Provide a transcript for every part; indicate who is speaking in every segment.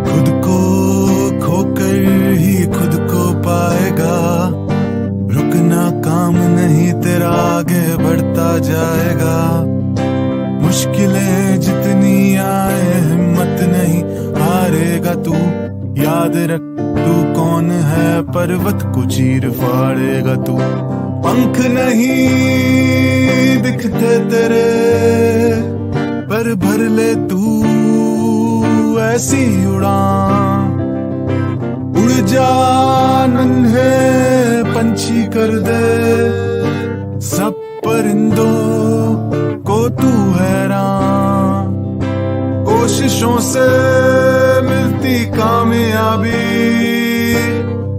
Speaker 1: खुद को खोकर ही खुद को पाएगा, रुकना काम नहीं तेरा आगे बढ़ता जाएगा। मुश्किलें जितनी आए हिम्मत नहीं हारेगा तू, याद रख तू कौन है, पर्वत को चीर फाड़ेगा तू। पंख नहीं दिखते तेरे पर भर ले तू ऐसी उड़ान, उड़ जा नन्हे पंछी कर दे सब परिंदों को तू हैरान। कोशिशों से मिलती कामयाबी,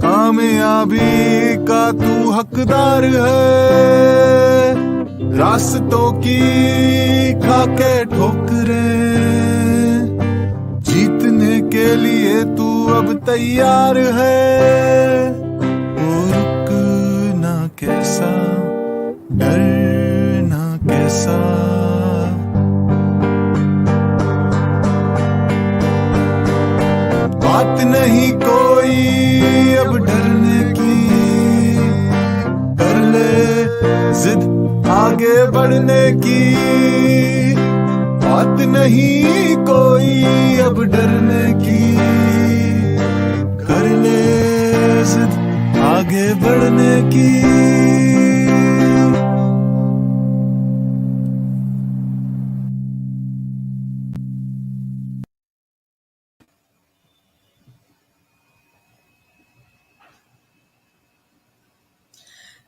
Speaker 1: कामयाबी का तू हकदार है। रास्तों की खाके ठोकरें, जीतने के लिए तू अब तैयार है। वो रुकना कैसा, डरना कैसा, बात नहीं कोई अब डरने की, कर ले जिद आगे बढ़ने की। बात नहीं कोई अब डरने की, कर ले जिद आगे बढ़ने की।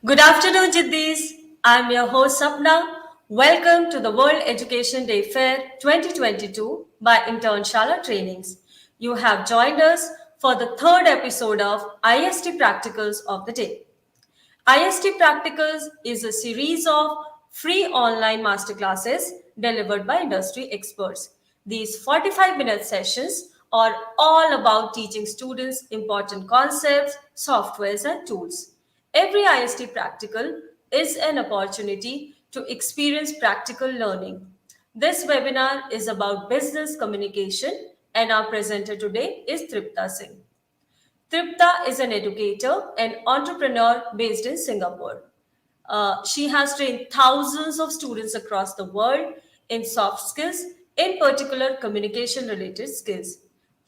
Speaker 2: Good afternoon, Jiddis. I'm your host, Sapna. Welcome to the World Education Day Fair 2022 by Internshala Trainings. You have joined us for the third episode of IST Practicals of the day. IST Practicals is a series of free online masterclasses delivered by industry experts. These 45-minute sessions are all about teaching students important concepts, softwares, and tools. Every IST Practical is an opportunity to experience practical learning. This webinar is about business communication, and our presenter today is Tripta Singh. Tripta is an educator and entrepreneur based in Singapore. She has trained thousands of students across the world in soft skills, in particular communication related skills.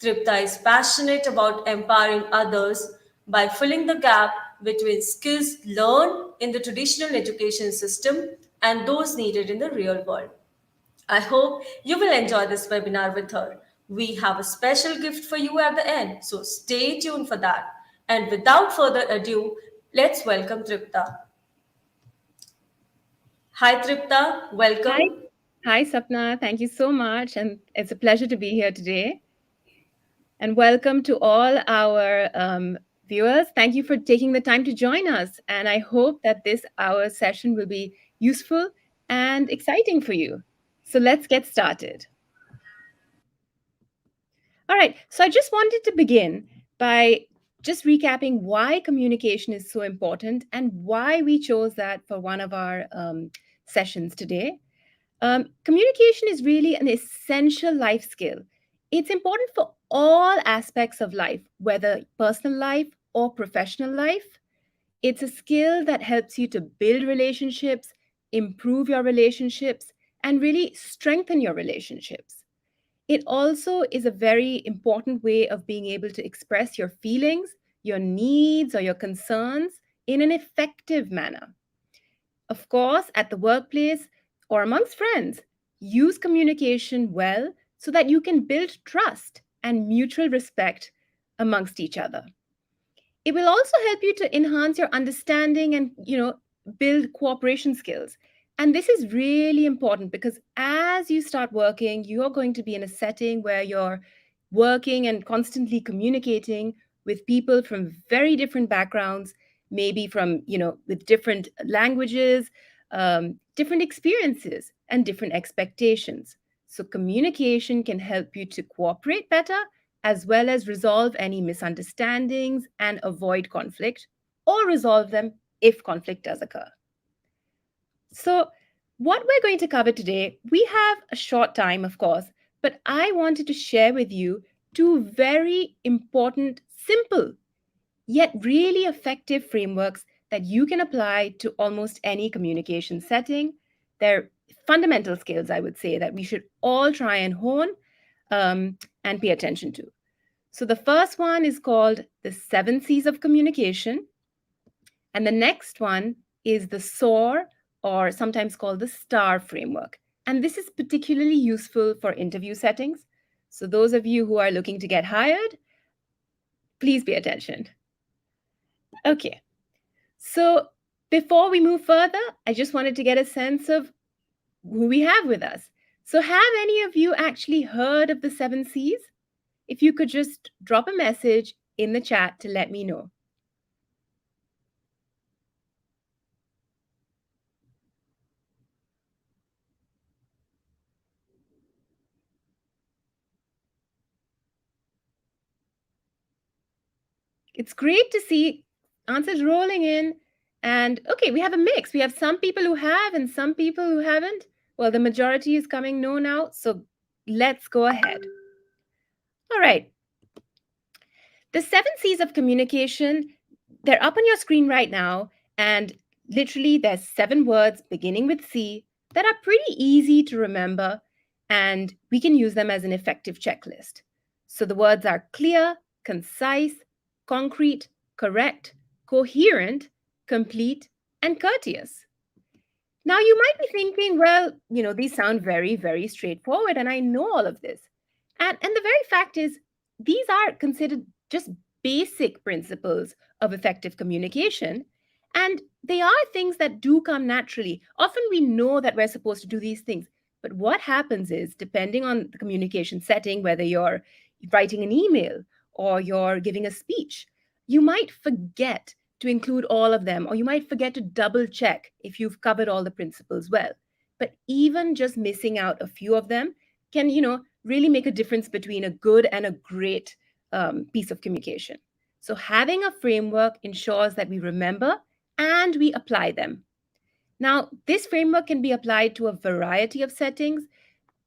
Speaker 2: Tripta is passionate about empowering others by filling the gap between skills learned in the traditional education system and those needed in the real world. I hope you will enjoy this webinar with her. We have a special gift for you at the end, so stay tuned for that. And without further ado, let's welcome Tripta. Hi, Tripta. Welcome.
Speaker 3: Hi, Sapna. Thank you so much. And it's a pleasure to be here today. And welcome to all our viewers. Thank you for taking the time to join us. And I hope that this hour session will be useful and exciting for you. So let's get started. All right. So I just wanted to begin by just recapping why communication is so important and why we chose that for one of our sessions today. Communication is really an essential life skill. It's important for all aspects of life, whether personal life or professional life. It's a skill that helps you to build relationships, improve your relationships, and really strengthen your relationships. It also is a very important way of being able to express your feelings, your needs, or your concerns in an effective manner. Of course, at the workplace or amongst friends, use communication well so that you can build trust and mutual respect amongst each other. It will also help you to enhance your understanding and, build cooperation skills. And this is really important because as you start working, you're going to be in a setting where you're working and constantly communicating with people from very different backgrounds, maybe from, with different languages, different experiences, and different expectations. So, communication can help you to cooperate better as well as resolve any misunderstandings and avoid conflict or resolve them if conflict does occur. So, what we're going to cover today, we have a short time, of course, but I wanted to share with you two very important, simple, yet really effective frameworks that you can apply to almost any communication setting. They're fundamental skills, I would say, that we should all try and hone and pay attention to. So, the first one is called the 7 C's of communication. And the next one is the SOAR, or sometimes called the STAR framework. And this is particularly useful for interview settings. So, those of you who are looking to get hired, please pay attention. Okay. So, before we move further, I just wanted to get a sense of who we have with us. So, have any of you actually heard of the 7 C's? If you could just drop a message in the chat to let me know. It's great to see answers rolling in. And okay, we have a mix. We have some people who have and some people who haven't. Well, the majority is coming no now. So let's go ahead. All right. The 7 C's of communication, they're up on your screen right now. And literally, there's 7 words beginning with C that are pretty easy to remember. And we can use them as an effective checklist. So the words are clear, concise, concrete, correct, coherent, complete, and courteous. Now, you might be thinking, well, these sound very, very straightforward, and I know all of this. And the very fact is, these are considered just basic principles of effective communication. And they are things that do come naturally. Often we know that we're supposed to do these things. But what happens is, depending on the communication setting, whether you're writing an email or you're giving a speech, you might forget to include all of them, or you might forget to double check if you've covered all the principles well. But even just missing out a few of them can, really make a difference between a good and a great piece of communication. So having a framework ensures that we remember and we apply them. Now, this framework can be applied to a variety of settings.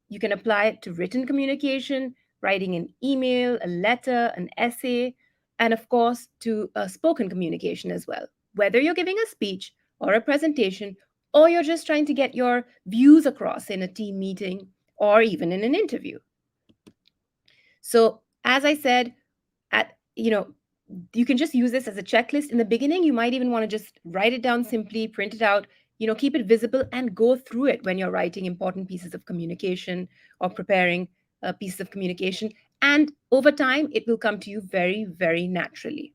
Speaker 3: You can apply it to written communication, writing an email, a letter, an essay, and of course to spoken communication as well. Whether you're giving a speech or a presentation, or you're just trying to get your views across in a team meeting or even in an interview. So, as I said, you can just use this as a checklist. In the beginning, you might even want to just write it down simply, print it out, keep it visible and go through it when you're writing important pieces of communication or preparing pieces of communication. And over time, it will come to you very, very naturally.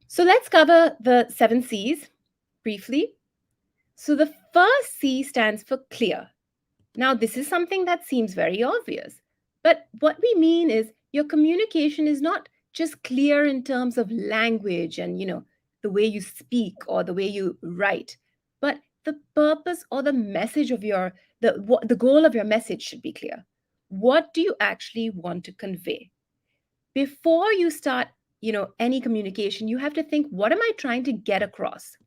Speaker 3: So let's cover the 7 C's briefly. So the first C stands for clear. Now, this is something that seems very obvious, but what we mean is your communication is not just clear in terms of language and, the way you speak or the way you write, but the purpose or the message of the goal of your message should be clear. What do you actually want to convey? Before you start, any communication, you have to think, what am I trying to get across?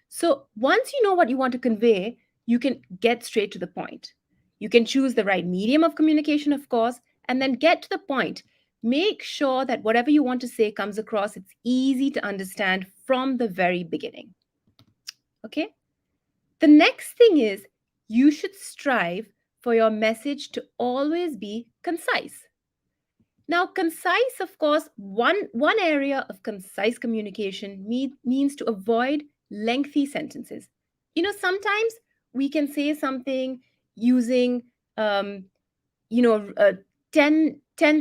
Speaker 3: So once you know what you want to convey, you can get straight to the point. You can choose the right medium of communication, of course, and then get to the point. Make sure that whatever you want to say comes across. It's easy to understand from the very beginning. Okay? The next thing is you should strive for your message to always be concise. Now, concise, of course, one area of concise communication means to avoid lengthy sentences. Sometimes we can say something using, 10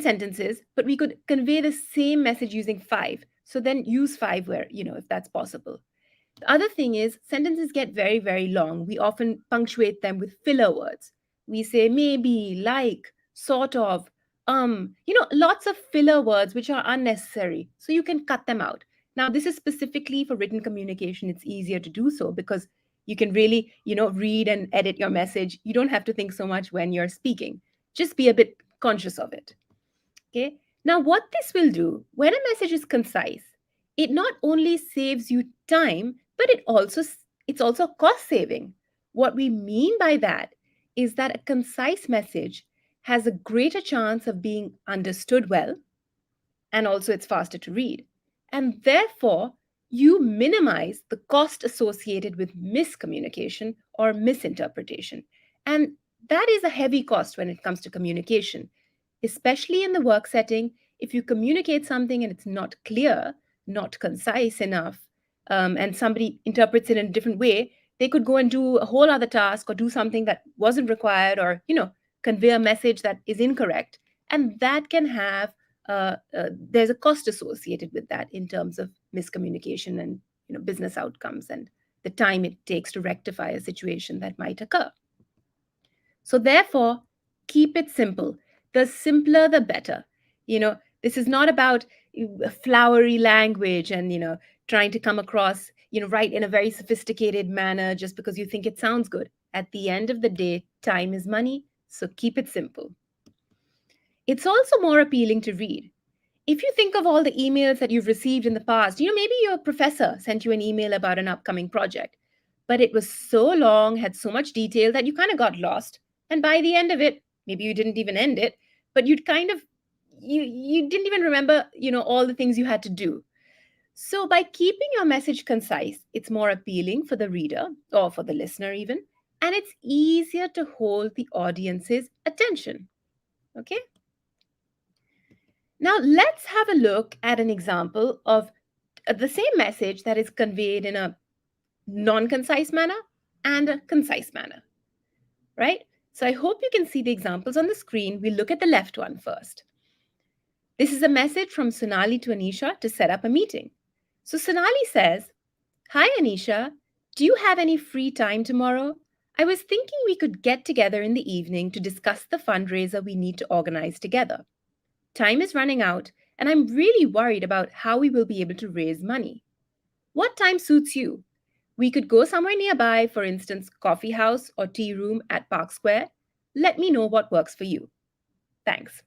Speaker 3: sentences, but we could convey the same message using 5. So then use 5 where, if that's possible. The other thing is sentences get very, very long. We often punctuate them with filler words. We say maybe, like, sort of, lots of filler words which are unnecessary. So you can cut them out. Now, this is specifically for written communication. It's easier to do so because you can really, read and edit your message. You don't have to think so much when you're speaking. Just be a bit conscious of it. Okay. Now, what this will do when a message is concise, it not only saves you time, but it's also cost saving. What we mean by that is that a concise message has a greater chance of being understood well, and also it's faster to read. And therefore, you minimize the cost associated with miscommunication or misinterpretation. And that is a heavy cost when it comes to communication, especially in the work setting. If you communicate something and it's not clear, not concise enough, and somebody interprets it in a different way, they could go and do a whole other task or do something that wasn't required, or convey a message that is incorrect. And that can have there's a cost associated with that in terms of miscommunication and business outcomes and the time it takes to rectify a situation that might occur. So therefore, keep it simple. The simpler, the better. This is not about flowery language and trying to come across right in a very sophisticated manner just because you think it sounds good. At the end of the day, time is money, so keep it simple. It's also more appealing to read. If you think of all the emails that you've received in the past, maybe your professor sent you an email about an upcoming project, but it was so long, had so much detail that you kind of got lost. And by the end of it, maybe you didn't even end it, but you didn't even remember, all the things you had to do. So by keeping your message concise, it's more appealing for the reader or for the listener even, and it's easier to hold the audience's attention. Okay? Now, let's have a look at an example of the same message that is conveyed in a non-concise manner and a concise manner, right? So I hope you can see the examples on the screen. We'll look at the left one first. This is a message from Sonali to Anisha to set up a meeting. So Sonali says, "Hi Anisha, do you have any free time tomorrow? I was thinking we could get together in the evening to discuss the fundraiser we need to organize together. Time is running out, and I'm really worried about how we will be able to raise money. What time suits you? We could go somewhere nearby, for instance, coffee house or tea room at Park Square. Let me know what works for you. Thanks."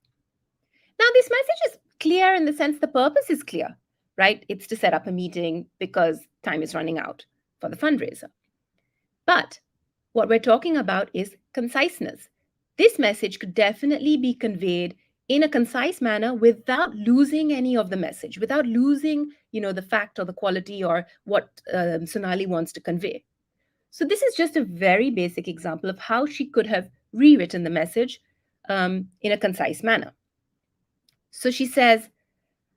Speaker 3: Now, this message is clear in the sense the purpose is clear, right? It's to set up a meeting because time is running out for the fundraiser. But what we're talking about is conciseness. This message could definitely be conveyed in a concise manner without losing any of the message, without losing, the fact or the quality or what Sonali wants to convey. So this is just a very basic example of how she could have rewritten the message in a concise manner. So she says,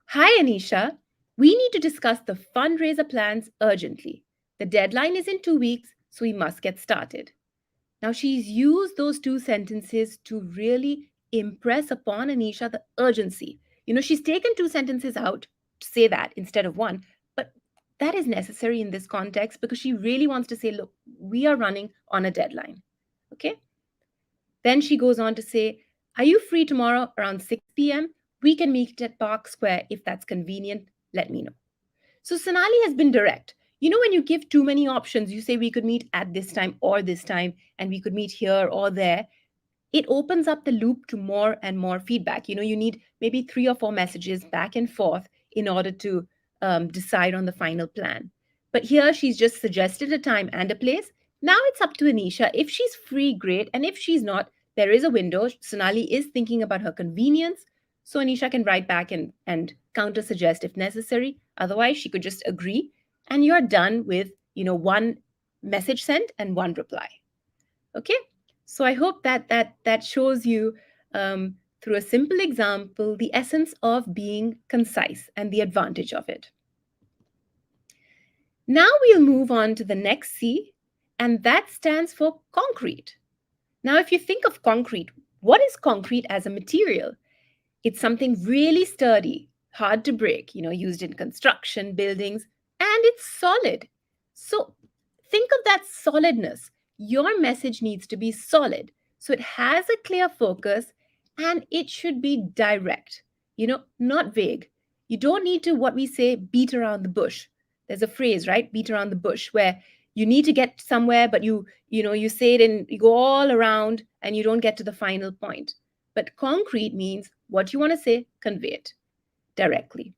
Speaker 3: "Hi, Anisha. We need to discuss the fundraiser plans urgently. The deadline is in 2 weeks, so we must get started." Now, she's used those two sentences to really impress upon Anisha the urgency. She's taken two sentences out to say that instead of one, but that is necessary in this context because she really wants to say, look, we are running on a deadline. Okay? Then she goes on to say, "Are you free tomorrow around 6 p.m.? We can meet at Park Square if that's convenient. Let me know." So Sonali has been direct. When you give too many options, you say we could meet at this time or this time, and we could meet here or there. It opens up the loop to more and more feedback. You need maybe 3 or 4 messages back and forth in order to decide on the final plan. But here she's just suggested a time and a place. Now it's up to Anisha. If she's free, great. And if she's not, there is a window. Sonali is thinking about her convenience. So Anisha can write back and counter suggest if necessary. Otherwise, she could just agree. And you're done with, one message sent and one reply. Okay? So I hope that shows you through a simple example the essence of being concise and the advantage of it. Now we'll move on to the next C, and that stands for concrete. Now, if you think of concrete, what is concrete as a material? It's something really sturdy, hard to break, used in construction, buildings, and it's solid. So think of that solidness. Your message needs to be solid. So it has a clear focus And it should be direct, not vague. You don't need to, what we say, beat around the bush. There's a phrase, right? Beat around the bush, where you need to get somewhere, but you say it and you go all around and you don't get to the final point. But concrete means what you want to say, convey it directly.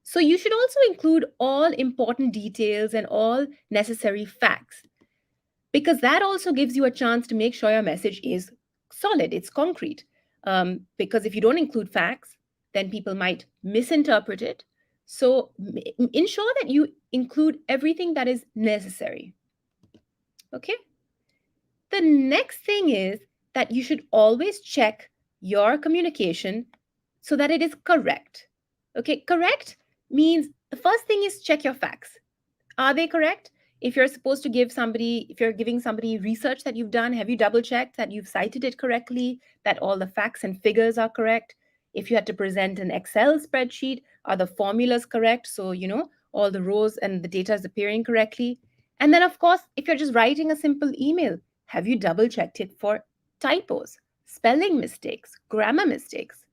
Speaker 3: So you should also include all important details and all necessary facts, because that also gives you a chance to make sure your message is solid, it's concrete. Because if you don't include facts, then people might misinterpret it. So ensure that you include everything that is necessary. Okay? The next thing is that you should always check your communication so that it is correct. Okay? Correct means the first thing is check your facts. Are they correct? If you're supposed to if you're giving somebody research that you've done, have you double checked that you've cited it correctly, that all the facts and figures are correct? If you had to present an Excel spreadsheet, are the formulas correct? So, all the rows and the data is appearing correctly. And then, of course, if you're just writing a simple email, have you double checked it for typos, spelling mistakes, grammar mistakes?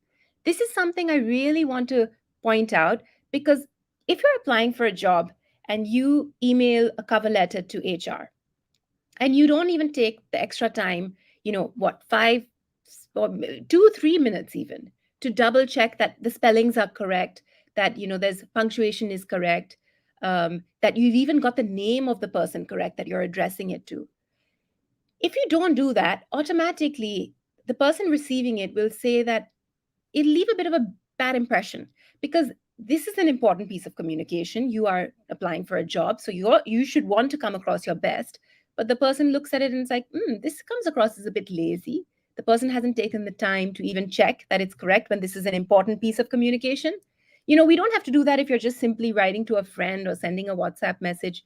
Speaker 3: This is something I really want to point out, because if you're applying for a job and you email a cover letter to HR and you don't even take the extra time, 5 or 2-3 minutes even, to double check that the spellings are correct, that, there's punctuation is correct, that you've even got the name of the person correct that you're addressing it to. If you don't do that, automatically the person receiving it will say that it'll leave a bit of a bad impression, because this is an important piece of communication. You are applying for a job, so you should want to come across your best. But the person looks at it and it's like, this comes across as a bit lazy. The person hasn't taken the time to even check that it's correct when this is an important piece of communication. We don't have to do that if you're just simply writing to a friend or sending a WhatsApp message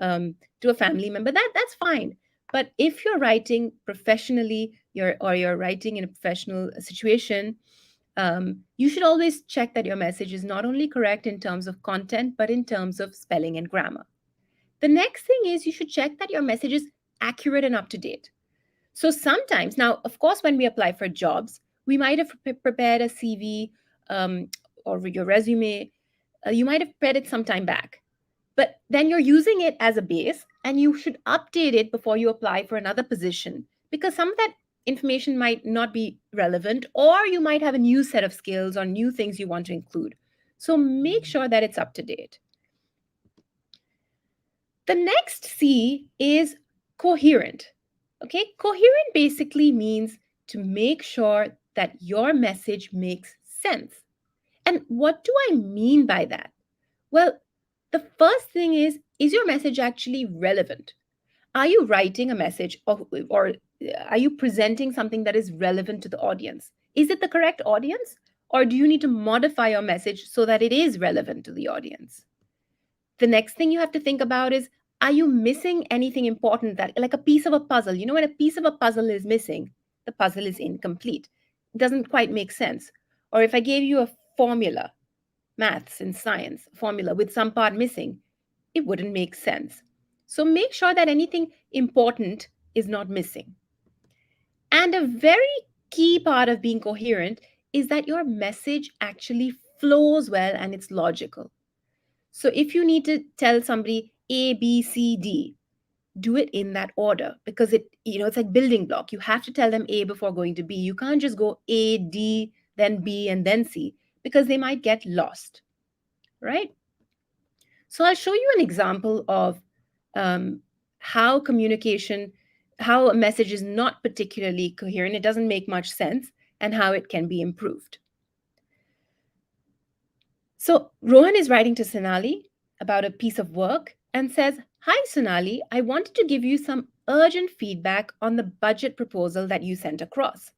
Speaker 3: to a family member. That's fine. But if you're writing professionally, you're writing in a professional situation, you should always check that your message is not only correct in terms of content, but in terms of spelling and grammar. The next thing is you should check that your message is accurate and up to date. So sometimes, now, of course, when we apply for jobs, we might have prepared a CV or your resume. You might have prepared it some time back, but then you're using it as a base and you should update it before you apply for another position, because some of that information might not be relevant, or you might have a new set of skills or new things you want to include. So make sure that it's up to date. The next C is coherent. Okay, coherent basically means to make sure that your message makes sense. And what do I mean by that? Well, the first thing is your message actually relevant? Are you writing a message, or are you presenting something that is relevant to the audience? Is it the correct audience? Or do you need to modify your message so that it is relevant to the audience? The next thing you have to think about is, are you missing anything important, that like a piece of a puzzle? When a piece of a puzzle is missing, the puzzle is incomplete. It doesn't quite make sense. Or if I gave you a formula, maths and science formula with some part missing, it wouldn't make sense. So make sure that anything important is not missing. And a very key part of being coherent is that your message actually flows well and it's logical. So if you need to tell somebody A, B, C, D, do it in that order, because it's like building block. You have to tell them A before going to B. You can't just go A, D, then B, and then C, because they might get lost, right? So I'll show you an example of how a message is not particularly coherent, it doesn't make much sense, and how it can be improved. So Rohan is writing to Sonali about a piece of work and says, "Hi Sonali, I wanted to give you some urgent feedback on the budget proposal that you sent across.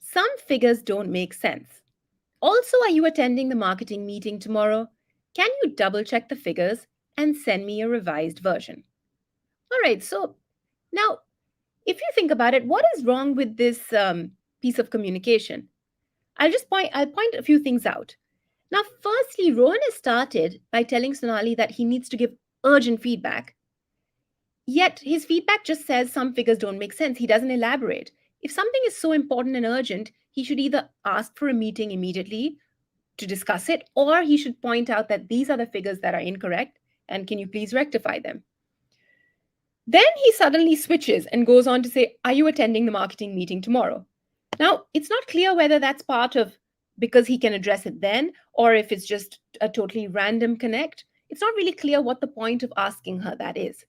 Speaker 3: Some figures don't make sense. Also, are you attending the marketing meeting tomorrow? Can you double check the figures and send me a revised version?" All right, so now, if you think about it, what is wrong with this piece of communication? I'll point a few things out. Now, firstly, Rohan has started by telling Sonali that he needs to give urgent feedback. Yet his feedback just says some figures don't make sense. He doesn't elaborate. If something is so important and urgent, he should either ask for a meeting immediately to discuss it, or he should point out that these are the figures that are incorrect and can you please rectify them. Then he suddenly switches and goes on to say, are you attending the marketing meeting tomorrow? Now, it's not clear whether that's part of because he can address it then, or if it's just a totally random connect. It's not really clear what the point of asking her that is.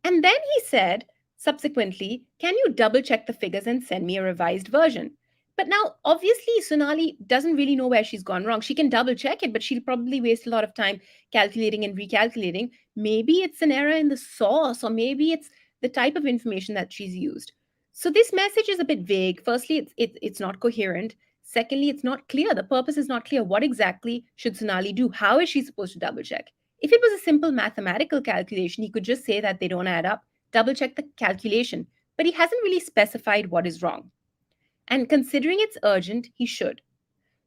Speaker 3: And then he said, subsequently, can you double check the figures and send me a revised version? But now, obviously, Sonali doesn't really know where she's gone wrong. She can double check it, but she'll probably waste a lot of time calculating and recalculating. Maybe it's an error in the source, or maybe it's the type of information that she's used. So this message is a bit vague. Firstly, it's not coherent. Secondly, it's not clear. The purpose is not clear. What exactly should Sonali do? How is she supposed to double check? If it was a simple mathematical calculation, he could just say that they don't add up, double check the calculation. But he hasn't really specified what is wrong. And considering it's urgent, he should.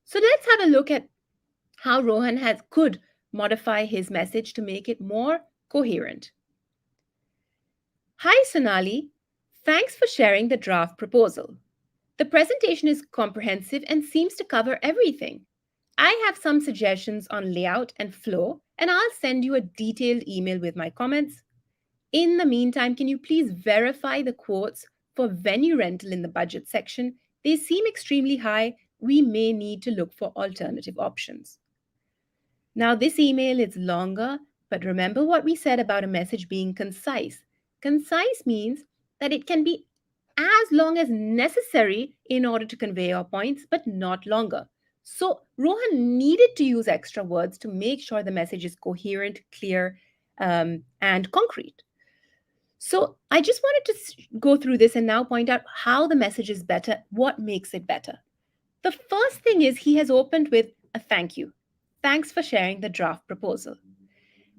Speaker 3: So let's have a look at how Rohan could modify his message to make it more coherent. Hi Sonali, thanks for sharing the draft proposal. The presentation is comprehensive and seems to cover everything. I have some suggestions on layout and flow, and I'll send you a detailed email with my comments. In the meantime, can you please verify the quotes for venue rental in the budget section? They seem extremely high. We may need to look for alternative options. Now, this email is longer, but remember what we said about a message being concise. Concise means that it can be as long as necessary in order to convey your points, but not longer. So Rohan needed to use extra words to make sure the message is coherent, clear, and concrete. So I just wanted to go through this and now point out how the message is better, what makes it better. The first thing is he has opened with a thank you. Thanks for sharing the draft proposal.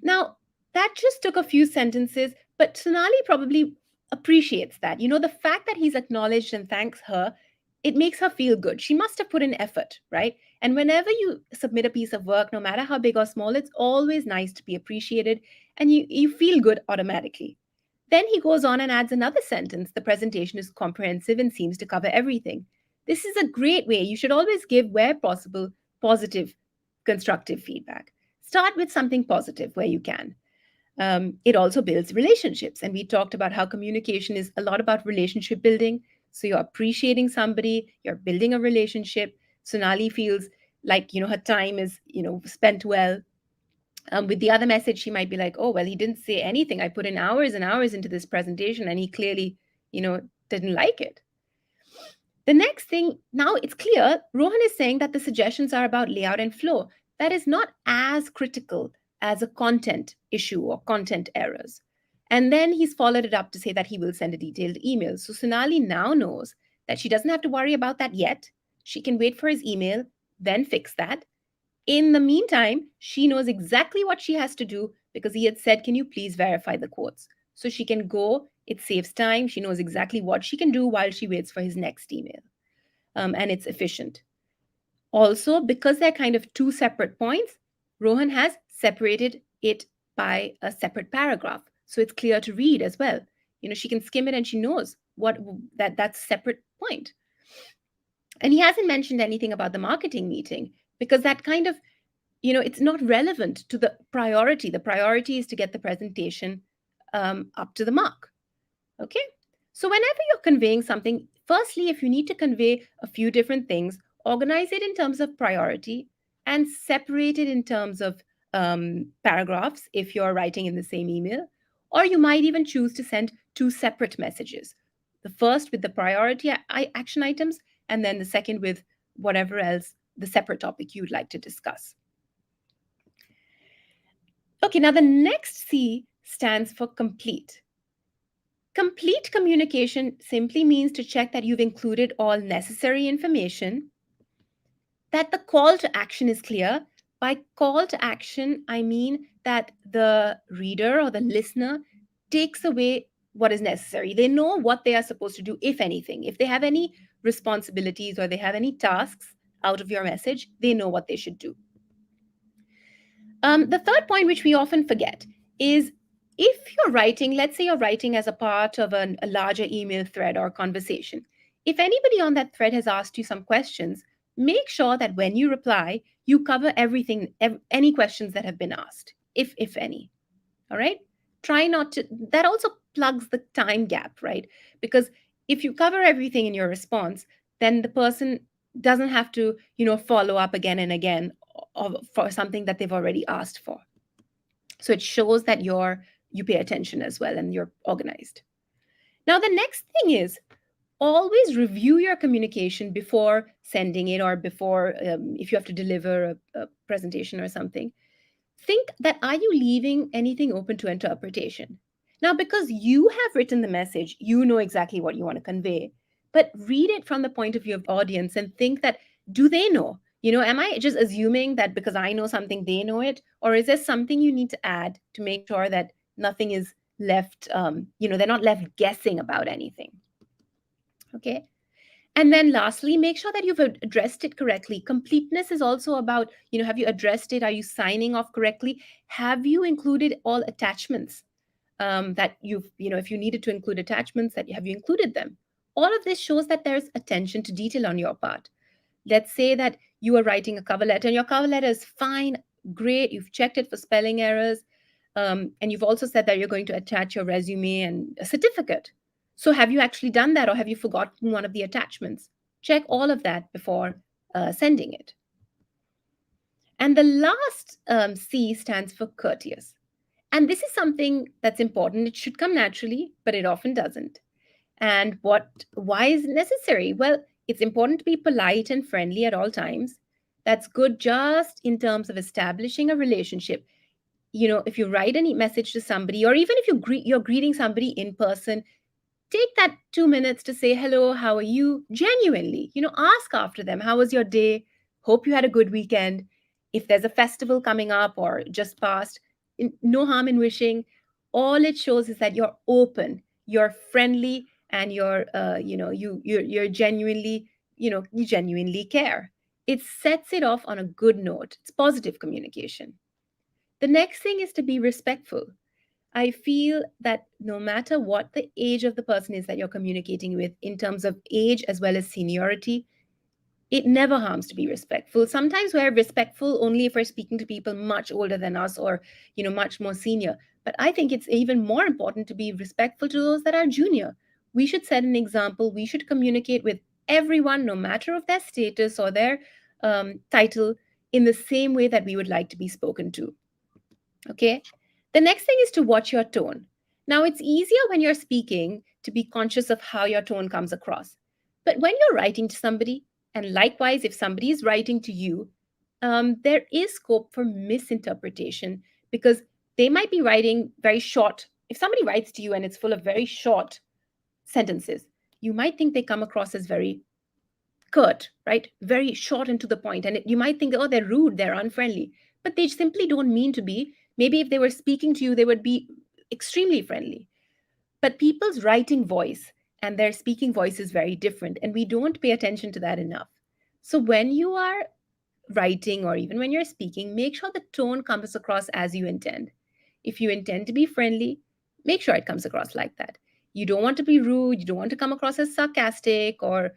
Speaker 3: Now, that just took a few sentences, but Sonali probably appreciates that. You know, the fact that he's acknowledged and thanks her, it makes her feel good. She must have put in effort, right? And whenever you submit a piece of work, no matter how big or small, it's always nice to be appreciated and you feel good automatically. Then he goes on and adds another sentence. The presentation is comprehensive and seems to cover everything. This is a great way. You should always give, where possible, positive, constructive feedback. Start with something positive where you can. It also builds relationships. And we talked about how communication is a lot about relationship building. So you're appreciating somebody, you're building a relationship. Sonali feels like, her time is, spent well. With the other message, she might be like, oh, well, he didn't say anything. I put in hours and hours into this presentation and he clearly, didn't like it. The next thing, now it's clear, Rohan is saying that the suggestions are about layout and flow. That is not as critical as a content issue or content errors. And then he's followed it up to say that he will send a detailed email. So Sonali now knows that she doesn't have to worry about that yet. She can wait for his email, then fix that. In the meantime, she knows exactly what she has to do because he had said, can you please verify the quotes? So she can go, it saves time. She knows exactly what she can do while she waits for his next email. And it's efficient. Also, because they're kind of two separate points, Rohan has separated it by a separate paragraph. So it's clear to read as well. She can skim it and she knows that's a separate point. And he hasn't mentioned anything about the marketing meeting because that kind of, it's not relevant to the priority. The priority is to get the presentation up to the mark. Okay? So whenever you're conveying something, firstly, if you need to convey a few different things, organize it in terms of priority and separate it in terms of paragraphs if you're writing in the same email. Or you might even choose to send two separate messages. The first with the priority action items, and then the second with whatever else, the separate topic you'd like to discuss. Okay, now the next C stands for complete. Complete communication simply means to check that you've included all necessary information, that the call to action is clear. By call to action, I mean that the reader or the listener takes away what is necessary. They know what they are supposed to do, if anything. If they have any responsibilities or they have any tasks out of your message, they know what they should do. The third point, which we often forget, is if you're writing, let's say you're writing as a part of a larger email thread or conversation, If anybody on that thread has asked you some questions, make sure that when you reply, you cover everything, any questions that have been asked, if any. All right. Try not to, that also plugs the time gap, right? Because if you cover everything in your response, then the person doesn't have to, follow up again and again for something that they've already asked for. So it shows that you pay attention as well and you're organized. Now, the next thing is always review your communication before sending it, or before, if you have to deliver a presentation or something. Think that, are you leaving anything open to interpretation? Now, because you have written the message, you know exactly what you want to convey, but read it from the point of view of audience and think that, do they know? Am I just assuming that because I know something, they know it? Or is there something you need to add to make sure that nothing is left, they're not left guessing about anything? Okay. And then lastly, make sure that you've addressed it correctly. Completeness is also about, have you addressed it? Are you signing off correctly? Have you included all attachments that if you needed to include attachments, have you included them? All of this shows that there's attention to detail on your part. Let's say that you are writing a cover letter and your cover letter is fine, great. You've checked it for spelling errors. And you've also said that you're going to attach your resume and a certificate. So have you actually done that, or have you forgotten one of the attachments? Check all of that before sending it. And the last C stands for courteous. And this is something that's important. It should come naturally, but it often doesn't. And why is it necessary? Well, it's important to be polite and friendly at all times. That's good just in terms of establishing a relationship. If you write any message to somebody, or even if you're greeting somebody in person, take that 2 minutes to say, hello, how are you? Genuinely, ask after them. How was your day? Hope you had a good weekend. If there's a festival coming up or just passed, no harm in wishing. All it shows is that you're open, you're friendly, and you're genuinely, you genuinely care. It sets it off on a good note. It's positive communication. The next thing is to be respectful. I feel that no matter what the age of the person is that you're communicating with, in terms of age as well as seniority, it never harms to be respectful. Sometimes we're respectful only if we're speaking to people much older than us, or, much more senior. But I think it's even more important to be respectful to those that are junior. We should set an example. We should communicate with everyone, no matter of their status or their title, in the same way that we would like to be spoken to. Okay. The next thing is to watch your tone. Now, it's easier when you're speaking to be conscious of how your tone comes across. But when you're writing to somebody, and likewise, if somebody is writing to you, there is scope for misinterpretation, because they might be writing very short. If somebody writes to you and it's full of very short sentences, you might think they come across as very curt, right? Very short and to the point. And you might think, oh, they're rude, they're unfriendly. But they simply don't mean to be. Maybe if they were speaking to you, they would be extremely friendly. But people's writing voice and their speaking voice is very different, and we don't pay attention to that enough. So when you are writing, or even when you're speaking, make sure the tone comes across as you intend. If you intend to be friendly, make sure it comes across like that. You don't want to be rude. You don't want to come across as sarcastic, or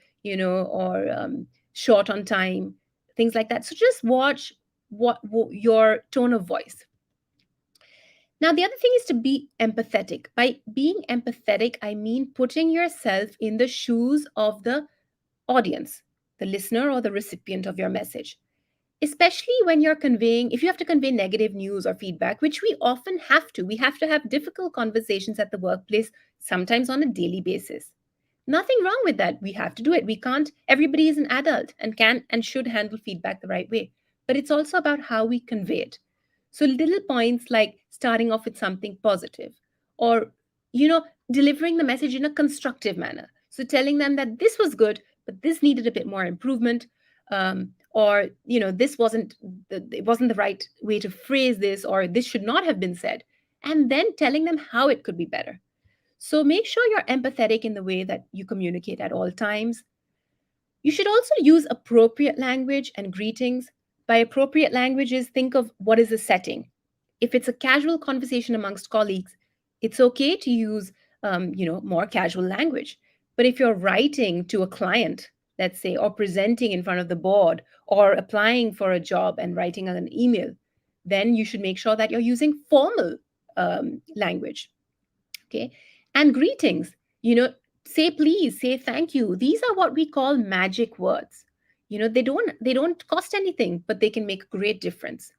Speaker 3: short on time, things like that. So just watch what your tone of voice. Now, the other thing is to be empathetic. By being empathetic, I mean putting yourself in the shoes of the audience, the listener or the recipient of your message. Especially when you're conveying, if you have to convey negative news or feedback, which we often have to. We have to have difficult conversations at the workplace, sometimes on a daily basis. Nothing wrong with that. We have to do it. We can't, everybody is an adult and can and should handle feedback the right way. But it's also about how we convey it. So little points like starting off with something positive, or, delivering the message in a constructive manner. So telling them that this was good, but this needed a bit more improvement. Or, this it wasn't the right way to phrase this, or this should not have been said. And then telling them how it could be better. So make sure you're empathetic in the way that you communicate at all times. You should also use appropriate language and greetings. By appropriate languages, think of what is the setting. If it's a casual conversation amongst colleagues, it's okay to use, more casual language. But if you're writing to a client, let's say, or presenting in front of the board, or applying for a job and writing an email, then you should make sure that you're using formal language. Okay. And greetings, say please, say thank you. These are what we call magic words. They don't cost anything, but they can make a great difference.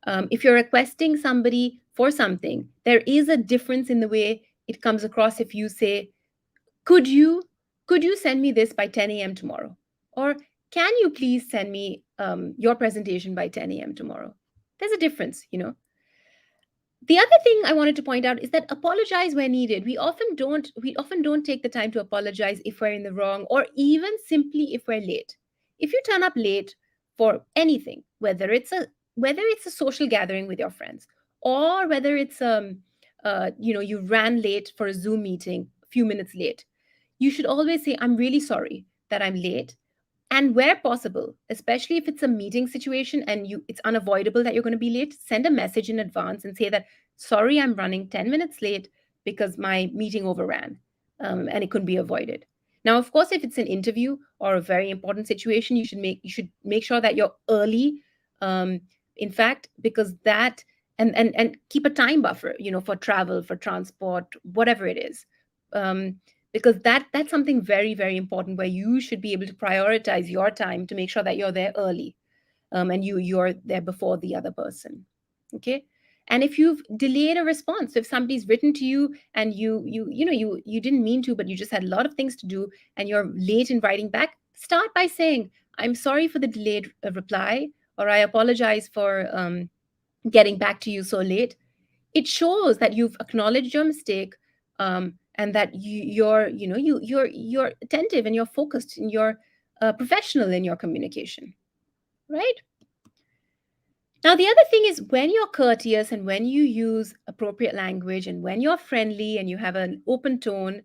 Speaker 3: If you're requesting somebody for something, there is a difference in the way it comes across if you say, could you send me this by 10 a.m. tomorrow? Or can you please send me your presentation by 10 a.m. tomorrow? There's a difference. The other thing I wanted to point out is that apologize where needed. We often don't take the time to apologize if we're in the wrong, or even simply if we're late. If you turn up late for anything, whether it's a social gathering with your friends, or whether it's you ran late for a Zoom meeting a few minutes late, you should always say, I'm really sorry that I'm late. And where possible, especially if it's a meeting situation and it's unavoidable that you're going to be late, send a message in advance and say that, sorry, I'm running 10 minutes late because my meeting overran, and it couldn't be avoided. Now, of course, if it's an interview or a very important situation, you should make sure that you're early. In fact, because that and keep a time buffer, for travel, for transport, whatever it is. Um, because that's something very, very important, where you should be able to prioritize your time to make sure that you're there early, and you're there before the other person. Okay. And if you've delayed a response, if somebody's written to you and you didn't mean to, but you just had a lot of things to do and you're late in writing back, start by saying, I'm sorry for the delayed reply, or I apologize for getting back to you so late. It shows that you've acknowledged your mistake, and that you're attentive and you're focused and you're professional in your communication, right? Now, the other thing is, when you're courteous and when you use appropriate language and when you're friendly and you have an open tone,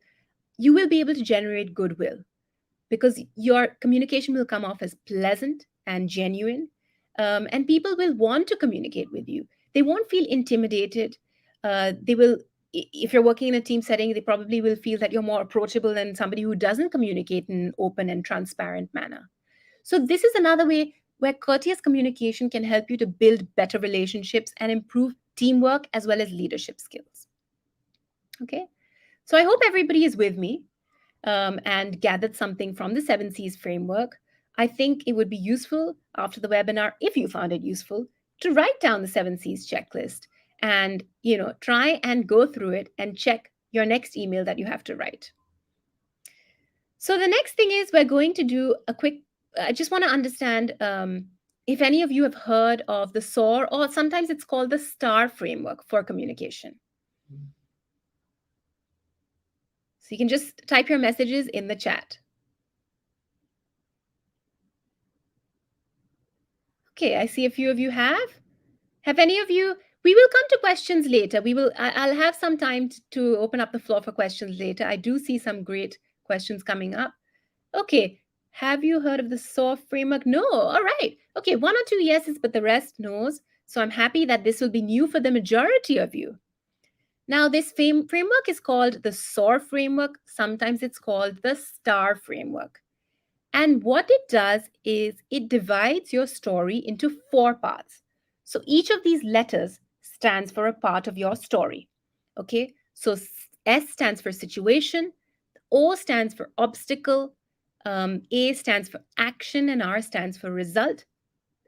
Speaker 3: you will be able to generate goodwill, because your communication will come off as pleasant and genuine, and people will want to communicate with you. They won't feel intimidated. They will, if you're working in a team setting, they probably will feel that you're more approachable than somebody who doesn't communicate in an open and transparent manner. So, this is another way where courteous communication can help you to build better relationships and improve teamwork as well as leadership skills. Okay. So, I hope everybody is with me, and gathered something from the 7 C's framework. I think it would be useful after the webinar, if you found it useful, to write down the 7 C's checklist and try and go through it and check your next email that you have to write. So the next thing is, we're going to do a quick, I just want to understand if any of you have heard of the SOAR, or sometimes it's called the STAR framework for communication. So you can just type your messages in the chat. Okay, I see a few of you have. Have any of you? We will come to questions later. I'll have some time to open up the floor for questions later. I do see some great questions coming up. Okay, have you heard of the SOAR framework? No. All right. Okay, 1 or 2 yeses, but the rest no's. So I'm happy that this will be new for the majority of you. Now, this framework is called the SOAR framework. Sometimes it's called the STAR framework. And what it does is it divides your story into 4 parts. So each of these letters stands for a part of your story. Okay, so S stands for situation, O stands for obstacle, A stands for action, and R stands for result.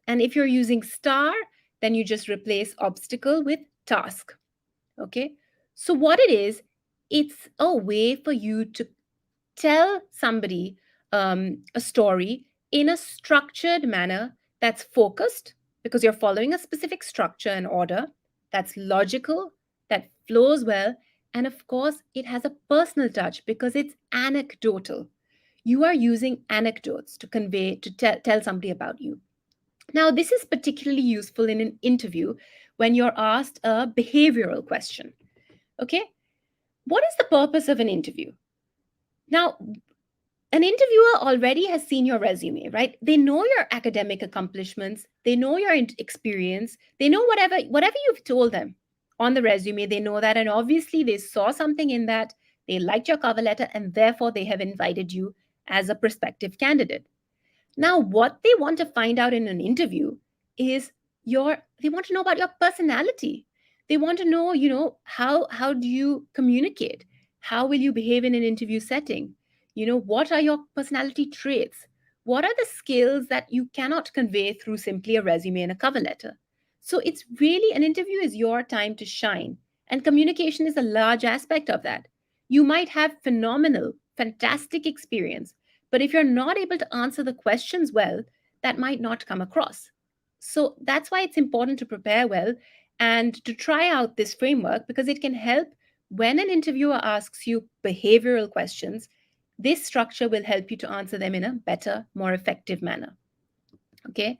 Speaker 3: And if you're using STAR, then you just replace obstacle with task. Okay, so what it is, it's a way for you to tell somebody a story in a structured manner that's focused, because you're following a specific structure and order, that's logical, that flows well, and of course, it has a personal touch because it's anecdotal. You are using anecdotes to convey, to tell somebody about you. Now, this is particularly useful in an interview when you're asked a behavioral question. Okay, what is the purpose of an interview? Now, an interviewer already has seen your resume, right? They know your academic accomplishments, they know your experience, they know whatever you've told them on the resume, they know that, and obviously they saw something in that they liked your cover letter, and therefore they have invited you as a prospective candidate. Now, what they want to find out in an interview is they want to know about your personality. They want to know, how do you communicate? How will you behave in an interview setting? What are your personality traits? What are the skills that you cannot convey through simply a resume and a cover letter? So it's really, an interview is your time to shine, and communication is a large aspect of that. You might have phenomenal, fantastic experience, but if you're not able to answer the questions well, that might not come across. So that's why it's important to prepare well and to try out this framework, because it can help when an interviewer asks you behavioral questions. This structure will help you to answer them in a better, more effective manner. Okay.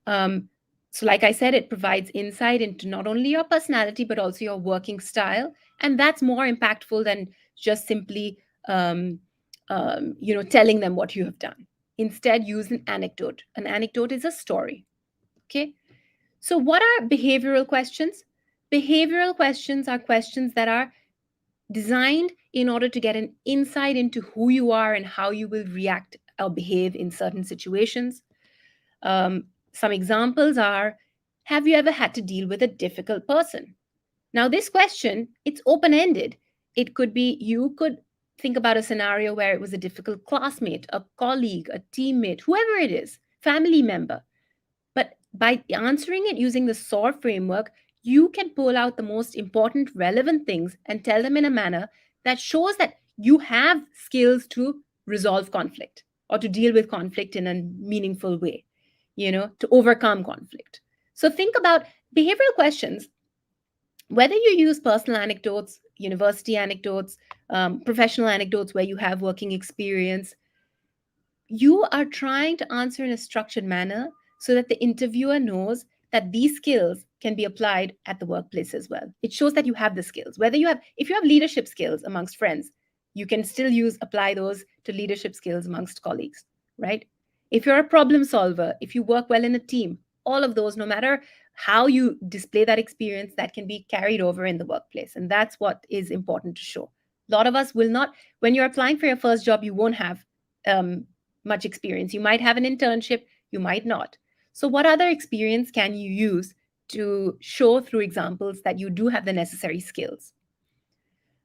Speaker 3: Um, so, like I said, it provides insight into not only your personality, but also your working style. And that's more impactful than just simply, telling them what you have done. Instead, use an anecdote. An anecdote is a story. Okay. So, what are behavioral questions? Behavioral questions are questions that are designed in order to get an insight into who you are and how you will react or behave in certain situations. Some examples are: have you ever had to deal with a difficult person? Now, this question, it's open ended. It could be, you could think about a scenario where it was a difficult classmate, a colleague, a teammate, whoever it is, family member. But by answering it using the SOAR framework, you can pull out the most important, relevant things and tell them in a manner that shows that you have skills to resolve conflict or to deal with conflict in a meaningful way, to overcome conflict. So think about behavioral questions, whether you use personal anecdotes, university anecdotes, professional anecdotes where you have working experience. You are trying to answer in a structured manner so that the interviewer knows that these skills can be applied at the workplace as well. It shows that you have the skills. If you have leadership skills amongst friends, you can still apply those to leadership skills amongst colleagues, right? If you're a problem solver, if you work well in a team, all of those, no matter how you display that experience, that can be carried over in the workplace. And that's what is important to show. A lot of us will not, when you're applying for your first job, you won't have much experience. You might have an internship, you might not. So, what other experience can you use to show through examples that you do have the necessary skills?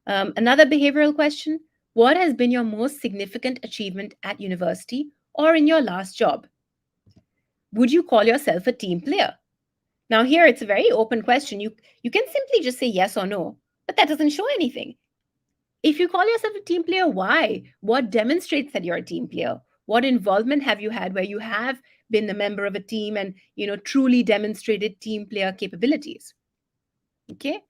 Speaker 3: Another behavioral question: what has been your most significant achievement at university or in your last job? Would you call yourself a team player? Now, here it's a very open question. You can simply just say yes or no, but that doesn't show anything. If you call yourself a team player, why? What demonstrates that you're a team player? What involvement have you had where you have been a member of a team and, truly demonstrated team player capabilities? Okay.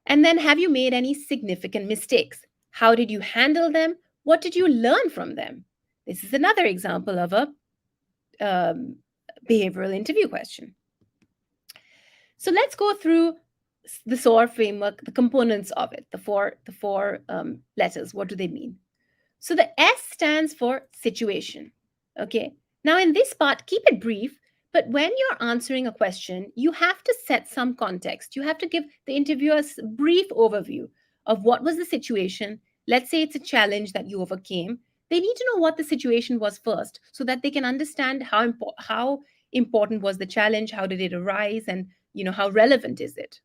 Speaker 3: And then, have you made any significant mistakes? How did you handle them? What did you learn from them? This is another example of a behavioral interview question. So let's go through the SOAR framework, the components of it, the four letters. What do they mean? So the S stands for situation. Okay. Now in this part, keep it brief, but when you're answering a question, you have to set some context. You have to give the interviewers a brief overview of what was the situation. Let's say it's a challenge that you overcame. They need to know what the situation was first so that they can understand how important was the challenge, how did it arise, and how relevant is it.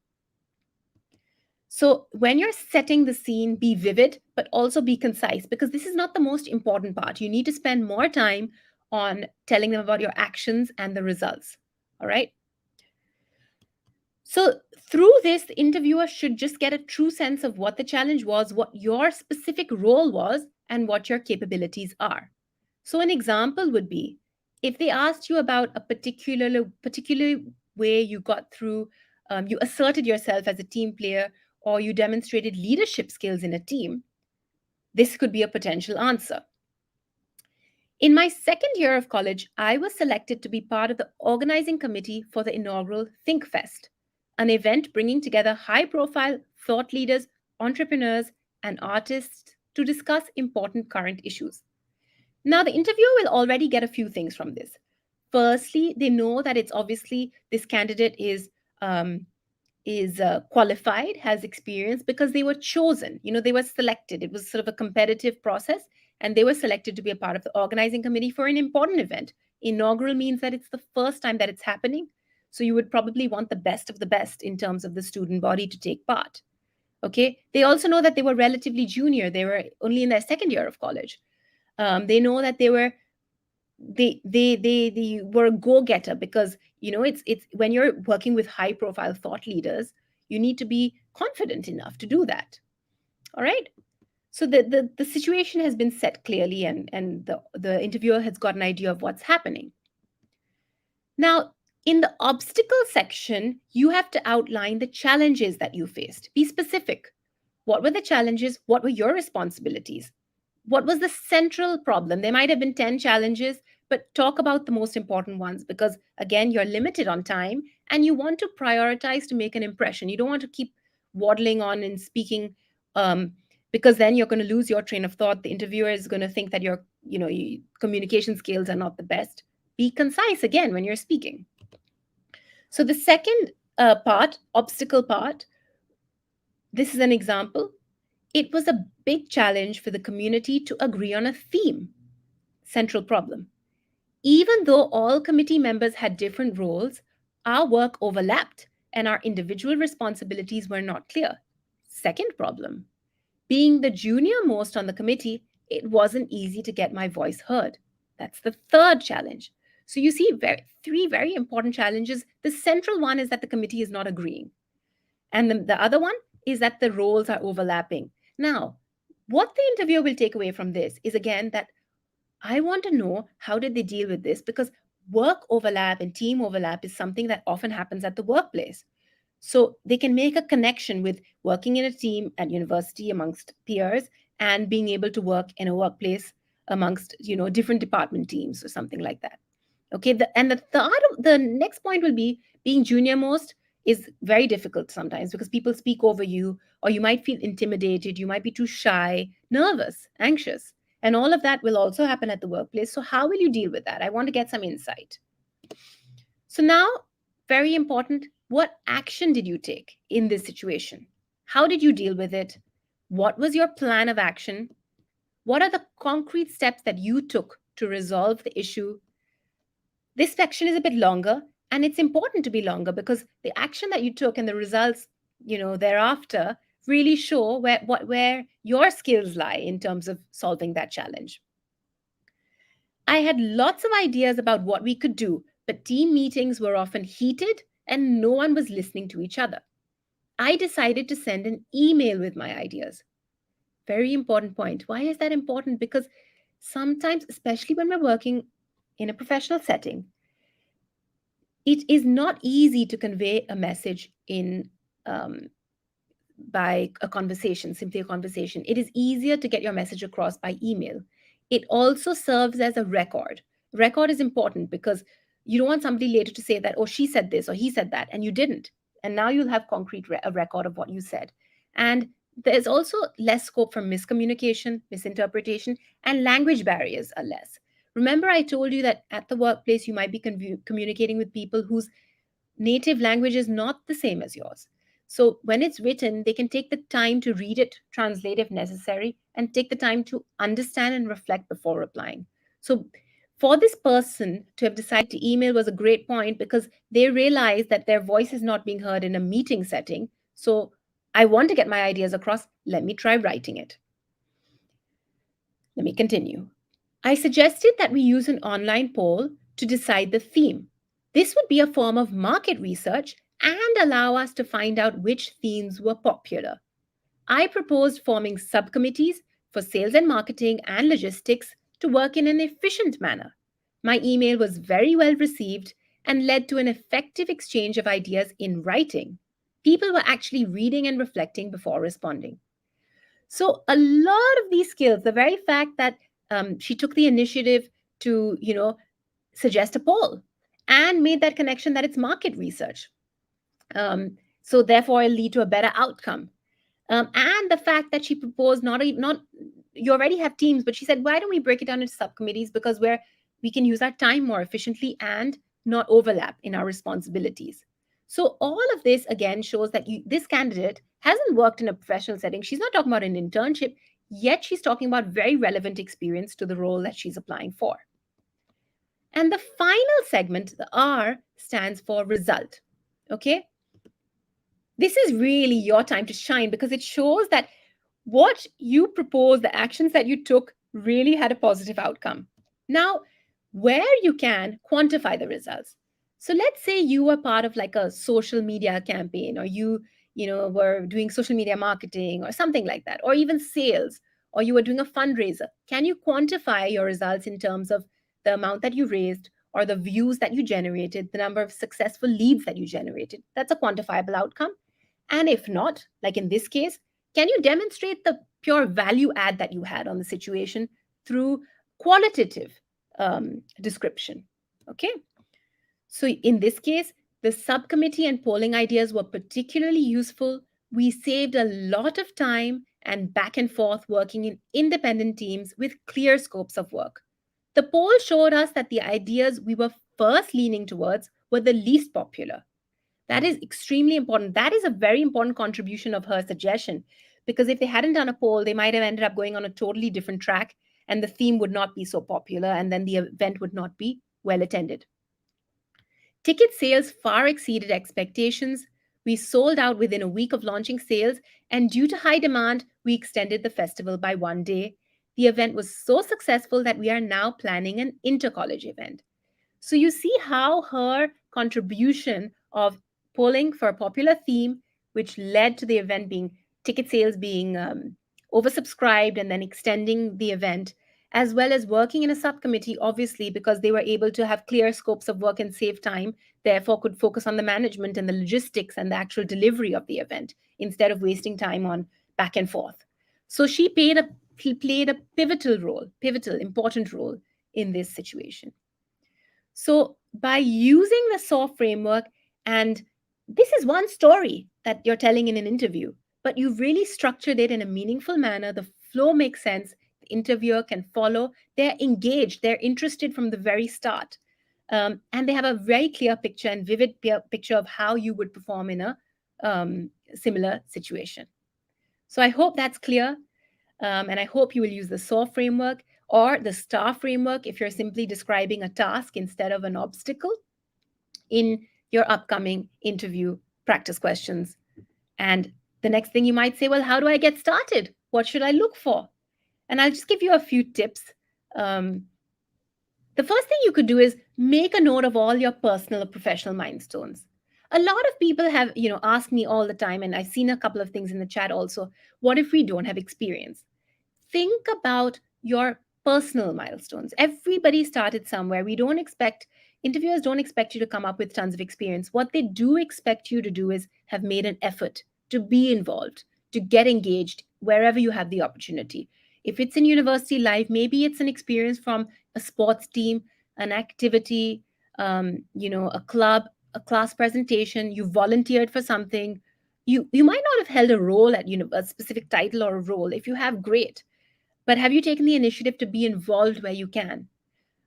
Speaker 3: So when you're setting the scene, be vivid, but also be concise, because this is not the most important part. You need to spend more time on telling them about your actions and the results. All right. So through this, the interviewer should just get a true sense of what the challenge was, what your specific role was, and what your capabilities are. So an example would be, if they asked you about a particular way you got through, you asserted yourself as a team player, or you demonstrated leadership skills in a team, this could be a potential answer. In my second year of college, I was selected to be part of the organizing committee for the inaugural Think Fest, an event bringing together high-profile thought leaders, entrepreneurs, and artists to discuss important current issues. Now, the interviewer will already get a few things from this. Firstly, they know that it's obviously this candidate is is qualified, has experience because they were chosen. They were selected. It was sort of a competitive process, and they were selected to be a part of the organizing committee for an important event. Inaugural means that it's the first time that it's happening. So you would probably want the best of the best in terms of the student body to take part. Okay. They also know that they were relatively junior. They were only in their second year of college. They know that they were a go-getter because it's when you're working with high profile thought leaders, you need to be confident enough to do that. All right. So the situation has been set clearly, and the interviewer has got an idea of what's happening. Now, in the obstacle section, you have to outline the challenges that you faced. Be specific. What were the challenges? What were your responsibilities? What was the central problem? There might have been 10 challenges, but talk about the most important ones because, again, you're limited on time and you want to prioritize to make an impression. You don't want to keep waddling on and speaking because then you're going to lose your train of thought. The interviewer is going to think that your communication skills are not the best. Be concise again when you're speaking. So the second part, obstacle part, this is an example. It was a big challenge for the community to agree on a theme. Central problem. Even though all committee members had different roles, our work overlapped and our individual responsibilities were not clear. Second problem. Being the junior most on the committee, it wasn't easy to get my voice heard. That's the third challenge. So you see three very important challenges. The central one is that the committee is not agreeing. And the other one is that the roles are overlapping. Now, what the interviewer will take away from this is, again, that I want to know how did they deal with this, because work overlap and team overlap is something that often happens at the workplace. So they can make a connection with working in a team at university amongst peers and being able to work in a workplace amongst different department teams or something like that. Okay, the next point will be being junior most is very difficult sometimes because people speak over you, or you might feel intimidated, you might be too shy, nervous, anxious, and all of that will also happen at the workplace. So how will you deal with that? I want to get some insight. So now, very important, what action did you take in this situation? How did you deal with it? What was your plan of action? What are the concrete steps that you took to resolve the issue? This section is a bit longer, and it's important to be longer because the action that you took and the results, thereafter really show where your skills lie in terms of solving that challenge. I had lots of ideas about what we could do, but team meetings were often heated and no one was listening to each other. I decided to send an email with my ideas. Very important point. Why is that important? Because sometimes, especially when we're working in a professional setting, it is not easy to convey a message by a conversation, simply a conversation. It is easier to get your message across by email. It also serves as a record. Record is important because you don't want somebody later to say that, oh, she said this or he said that, and you didn't. And now you'll have a record of what you said. And there's also less scope for miscommunication, misinterpretation, and language barriers are less. Remember, I told you that at the workplace, you might be communicating with people whose native language is not the same as yours. So when it's written, they can take the time to read it, translate if necessary, and take the time to understand and reflect before replying. So for this person to have decided to email was a great point because they realize that their voice is not being heard in a meeting setting. So I want to get my ideas across. Let me try writing it. Let me continue. I suggested that we use an online poll to decide the theme. This would be a form of market research and allow us to find out which themes were popular. I proposed forming subcommittees for sales and marketing and logistics to work in an efficient manner. My email was very well received and led to an effective exchange of ideas in writing. People were actually reading and reflecting before responding. So a lot of these skills, the very fact that she took the initiative to, suggest a poll and made that connection that it's market research. So therefore, it'll lead to a better outcome. And the fact that she proposed not you already have teams, but she said, why don't we break it down into subcommittees because we can use our time more efficiently and not overlap in our responsibilities. So all of this again shows that this candidate hasn't worked in a professional setting. She's not talking about an internship, yet she's talking about very relevant experience to the role that she's applying for. And the final segment, the R, stands for result. Okay? This is really your time to shine because it shows that what you propose, the actions that you took, really had a positive outcome. Now, where you can quantify the results. So let's say you were part of like a social media campaign, or you were doing social media marketing or something like that, or even sales, or you were doing a fundraiser. Can you quantify your results in terms of the amount that you raised, or the views that you generated, the number of successful leads that you generated? That's a quantifiable outcome. And if not, like in this case, can you demonstrate the pure value add that you had on the situation through qualitative description? Okay. So in this case, the subcommittee and polling ideas were particularly useful. We saved a lot of time and back and forth working in independent teams with clear scopes of work. The poll showed us that the ideas we were first leaning towards were the least popular. That is extremely important. That is a very important contribution of her suggestion, because if they hadn't done a poll, they might have ended up going on a totally different track and the theme would not be so popular and then the event would not be well attended. Ticket sales far exceeded expectations. We sold out within a week of launching sales, and due to high demand, we extended the festival by one day. The event was so successful that we are now planning an inter-college event. So you see how her contribution of polling for a popular theme, which led to the event being ticket sales being oversubscribed and then extending the event, as well as working in a subcommittee, obviously, because they were able to have clear scopes of work and save time, therefore could focus on the management and the logistics and the actual delivery of the event instead of wasting time on back and forth. So she played a pivotal, important role in this situation. So, by using the SOAR framework, and this is one story that you're telling in an interview, but you've really structured it in a meaningful manner. The flow makes sense. The interviewer can follow. They're engaged. They're interested from the very start. And they have a very clear picture and vivid picture of how you would perform in a similar situation. So, I hope that's clear. And I hope you will use the SOAR framework or the STAR framework if you're simply describing a task instead of an obstacle in your upcoming interview practice questions. And the next thing you might say, well, how do I get started? What should I look for? And I'll just give you a few tips. The first thing you could do is make a note of all your personal or professional milestones. A lot of people have, asked me all the time, and I've seen a couple of things in the chat also. What if we don't have experience? Think about your personal milestones. Everybody started somewhere. Interviewers don't expect you to come up with tons of experience. What they do expect you to do is have made an effort to be involved, to get engaged wherever you have the opportunity. If it's in university life, maybe it's an experience from a sports team, an activity, a club, a class presentation. You volunteered for something. You might not have held a role at a specific title or a role. If you have, great. But have you taken the initiative to be involved where you can?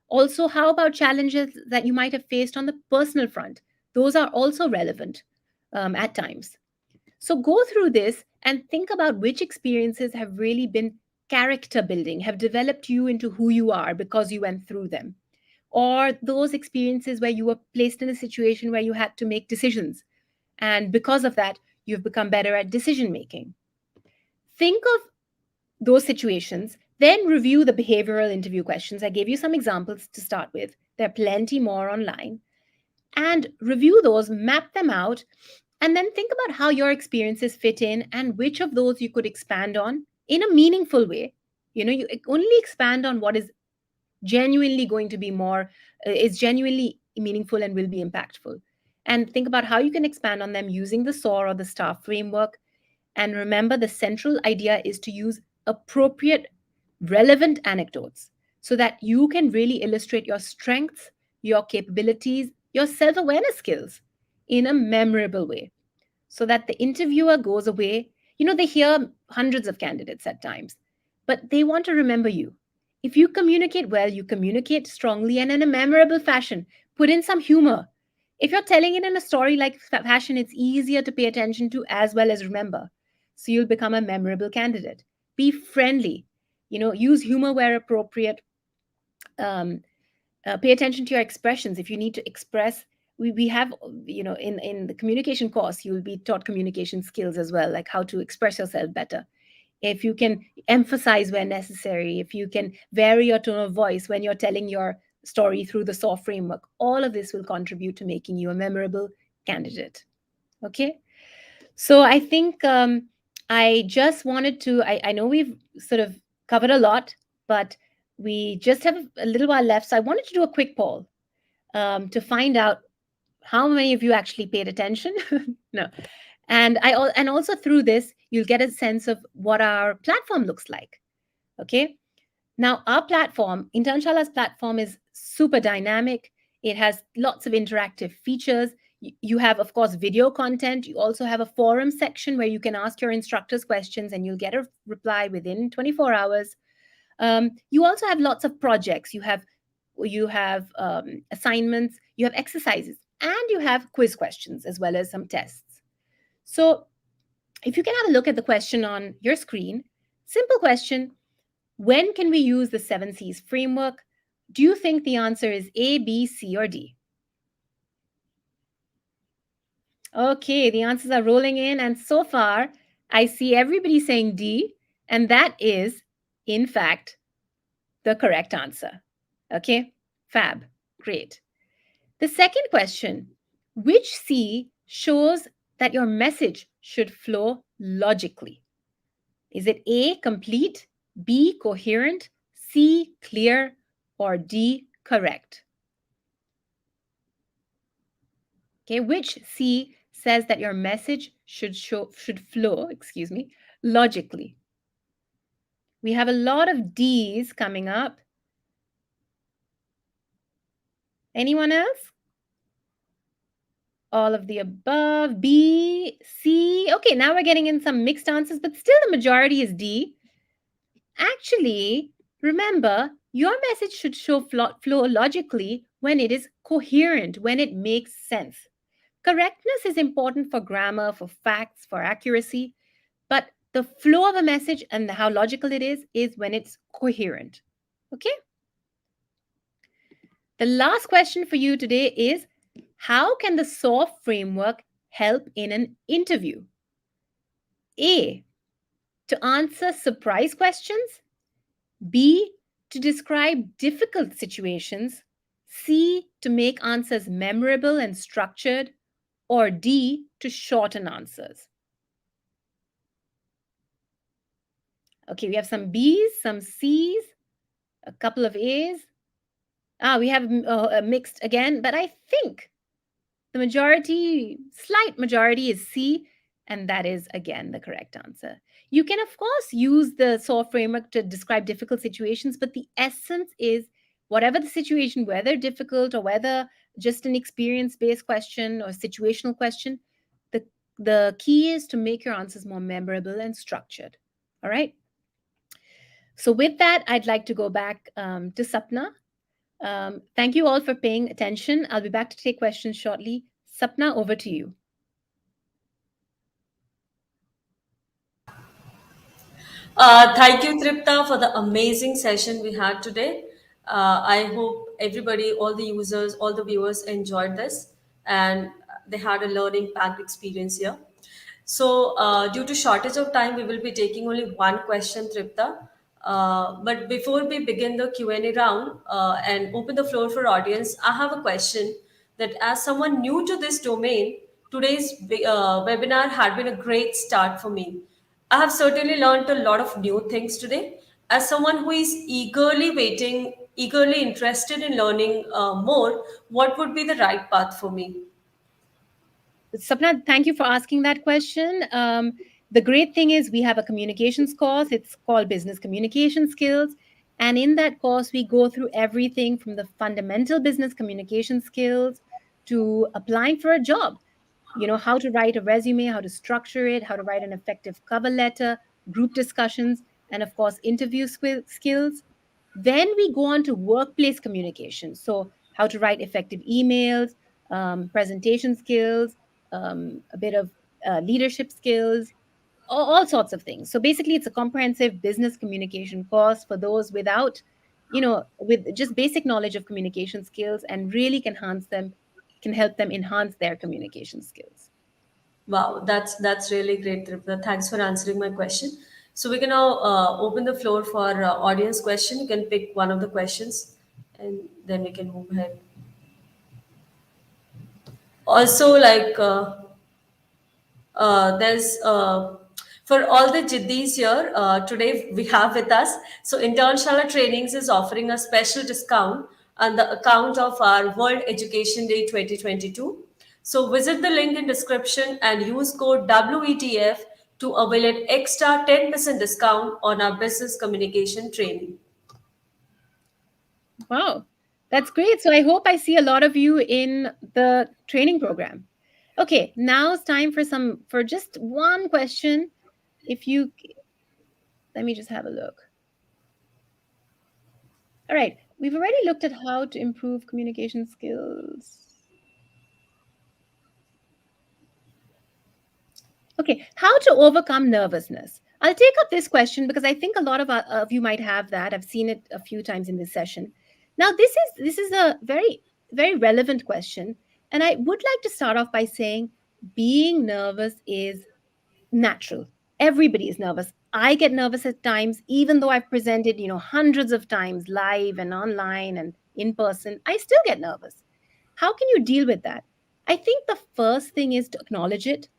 Speaker 3: Also, how about challenges that you might have faced on the personal front? Those are also relevant at times. So go through this and think about which experiences have really been character building, have developed you into who you are because you went through them. Or those experiences where you were placed in a situation where you had to make decisions. And because of that, you've become better at decision making. Think of those situations, then review the behavioral interview questions. I gave you some examples to start with. There are plenty more online. And review those, map them out, and then think about how your experiences fit in and which of those you could expand on in a meaningful way. You only expand on what is genuinely going to be is genuinely meaningful and will be impactful. And think about how you can expand on them using the SOAR or the STAR framework. And remember, the central idea is to use appropriate, relevant anecdotes so that you can really illustrate your strengths, your capabilities, your self-awareness skills in a memorable way so that the interviewer goes away. They hear hundreds of candidates at times, but they want to remember you. If you communicate well, you communicate strongly and in a memorable fashion, put in some humor. If you're telling it in a story like fashion, it's easier to pay attention to as well as remember. So you'll become a memorable candidate. Be friendly. Use humor where appropriate. Um, Pay attention to your expressions. If you need to express, we have, in the communication course, you will be taught communication skills as well, like how to express yourself better. If you can emphasize where necessary, if you can vary your tone of voice when you're telling your story through the SOAR framework, all of this will contribute to making you a memorable candidate. Okay. So I think I just wanted to, I know we've sort of covered a lot, but we just have a little while left. So I wanted to do a quick poll to find out how many of you actually paid attention. No. And also through this, you'll get a sense of what our platform looks like. Okay. Now, our platform, Internshala's platform, is super dynamic. It has lots of interactive features. You have, of course, video content. You also have a forum section where you can ask your instructors questions and you'll get a reply within 24 hours. You also have lots of projects. You have assignments, you have exercises, and you have quiz questions as well as some tests. So if you can have a look at the question on your screen, simple question: when can we use the 7 C's framework? Do you think the answer is A, B, C, or D? Okay, the answers are rolling in, and so far I see everybody saying D, and that is, in fact, the correct answer. Okay, fab, great. The second question: which C shows that your message should flow logically? Is it A, complete, B, coherent, C, clear, or D, correct? Okay, which C says that your message should flow, logically? We have a lot of D's coming up. Anyone else? All of the above. B, C. Okay, now we're getting in some mixed answers, but still the majority is D. Actually, remember, your message should flow logically when it is coherent, when it makes sense. Correctness is important for grammar, for facts, for accuracy, but the flow of a message and how logical it is when it's coherent. Okay? The last question for you today is: how can the SOAR framework help in an interview? A, to answer surprise questions. B, to describe difficult situations. C, to make answers memorable and structured. Or D, to shorten answers. Okay, we have some B's, some C's, a couple of A's. We have a mixed again, but I think the slight majority is C, and that is again the correct answer. You can, of course, use the SOAR framework to describe difficult situations, but the essence is whatever the situation, whether difficult or whether just an experience-based question or situational question, the key is to make your answers more memorable and structured. All right? So with that, I'd like to go back to Sapna. Thank you all for paying attention. I'll be back to take questions shortly. Sapna, over to you.
Speaker 2: Thank you, Tripta, for the amazing session we had today. I hope everybody, all the users, all the viewers enjoyed this and they had a learning packed experience here. So, due to shortage of time, we will be taking only one question, Tripta. But before we begin the Q&A round and open the floor for audience, I have a question that as someone new to this domain, today's webinar had been a great start for me. I have certainly learned a lot of new things today. As someone who is eagerly waiting, eagerly interested in learning more, what would be the right path for me?
Speaker 3: Sapna, thank you for asking that question. The great thing is we have a communications course. It's called Business Communication Skills. And in that course, we go through everything from the fundamental business communication skills to applying for a job. How to write a resume, how to structure it, how to write an effective cover letter, group discussions, and of course, interview skills. Then we go on to workplace communication. So, how to write effective emails, presentation skills, a bit of leadership skills, all sorts of things. So basically, it's a comprehensive business communication course for those without, with just basic knowledge of communication skills, and really can help them enhance their communication skills.
Speaker 2: Wow, that's really great, Tripta. Thanks for answering my question. So we're gonna open the floor for audience question. You can pick one of the questions, and then we can move ahead. Also, there's for all the jiddis here today we have with us. So Internshala Trainings is offering a special discount on the account of our World Education Day 2022. So visit the link in description and use code WETF to avail an extra 10% discount on our business communication training.
Speaker 3: Wow, that's great. So I hope I see a lot of you in the training program. Okay, now it's time for just one question. If you Let me just have a look. All right, we've already looked at how to improve communication skills. Okay, how to overcome nervousness. I'll take up this question because I think a lot of you might have that. I've seen it a few times in this session. Now, this is a very relevant question, and I would like to start off by saying being nervous is natural. Everybody is nervous. I get nervous at times, even though I've presented, hundreds of times live and online and in person. I still get nervous. How can you deal with that? I think the first thing is to acknowledge it,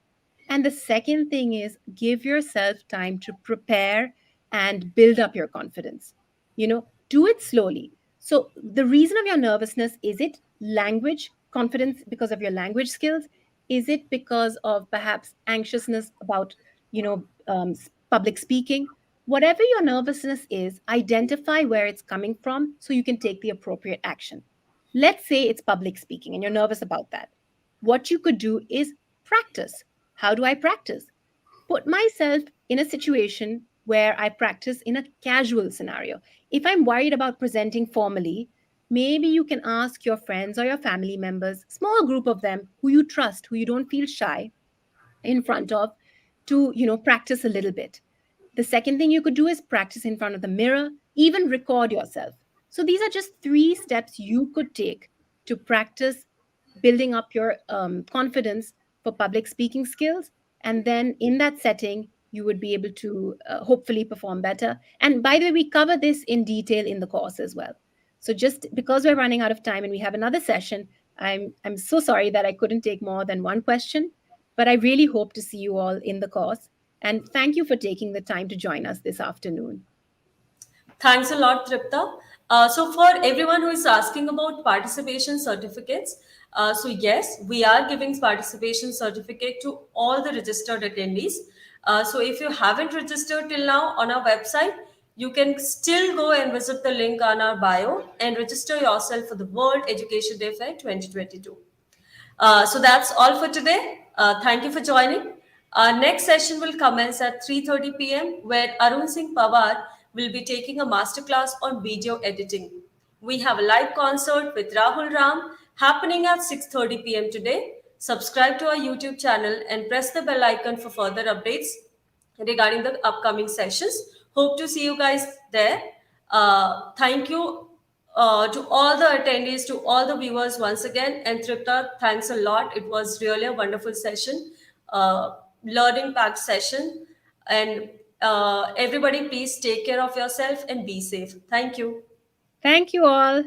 Speaker 3: and the second thing is give yourself time to prepare and build up your confidence. Do it slowly. So, the reason of your nervousness, is it language confidence because of your language skills? Is it because of perhaps anxiousness about, public speaking? Whatever your nervousness is, identify where it's coming from so you can take the appropriate action. Let's say it's public speaking and you're nervous about that. What you could do is practice. How do I practice? Put myself in a situation where I practice in a casual scenario. If I'm worried about presenting formally, maybe you can ask your friends or your family members, small group of them who you trust, who you don't feel shy in front of, to practice a little bit. The second thing you could do is practice in front of the mirror, even record yourself. So these are just 3 steps you could take to practice building up your confidence for public speaking skills. And then in that setting, you would be able to hopefully perform better. And by the way, we cover this in detail in the course as well. So just because we're running out of time and we have another session, I'm so sorry that I couldn't take more than one question, but I really hope to see you all in the course. And thank you for taking the time to join us this afternoon.
Speaker 2: Thanks a lot, Tripta. So, for everyone who is asking about participation certificates, so yes, we are giving participation certificate to all the registered attendees. So, if you haven't registered till now on our website, you can still go and visit the link on our bio and register yourself for the World Education Day Fair 2022. So that's all for today. Thank you for joining. Our next session will commence at 3:30 p.m., where Arun Singh Pawar will be taking a masterclass on video editing. We have a live concert with Rahul Ram happening at 6:30 p.m. today. Subscribe to our YouTube channel and press the bell icon for further updates regarding the upcoming sessions. Hope to see you guys there. Thank you to all the attendees, to all the viewers once again. And Tripta, thanks a lot. It was really a wonderful session, learning packed session. And everybody, please take care of yourself and be safe. Thank you.
Speaker 3: Thank you all.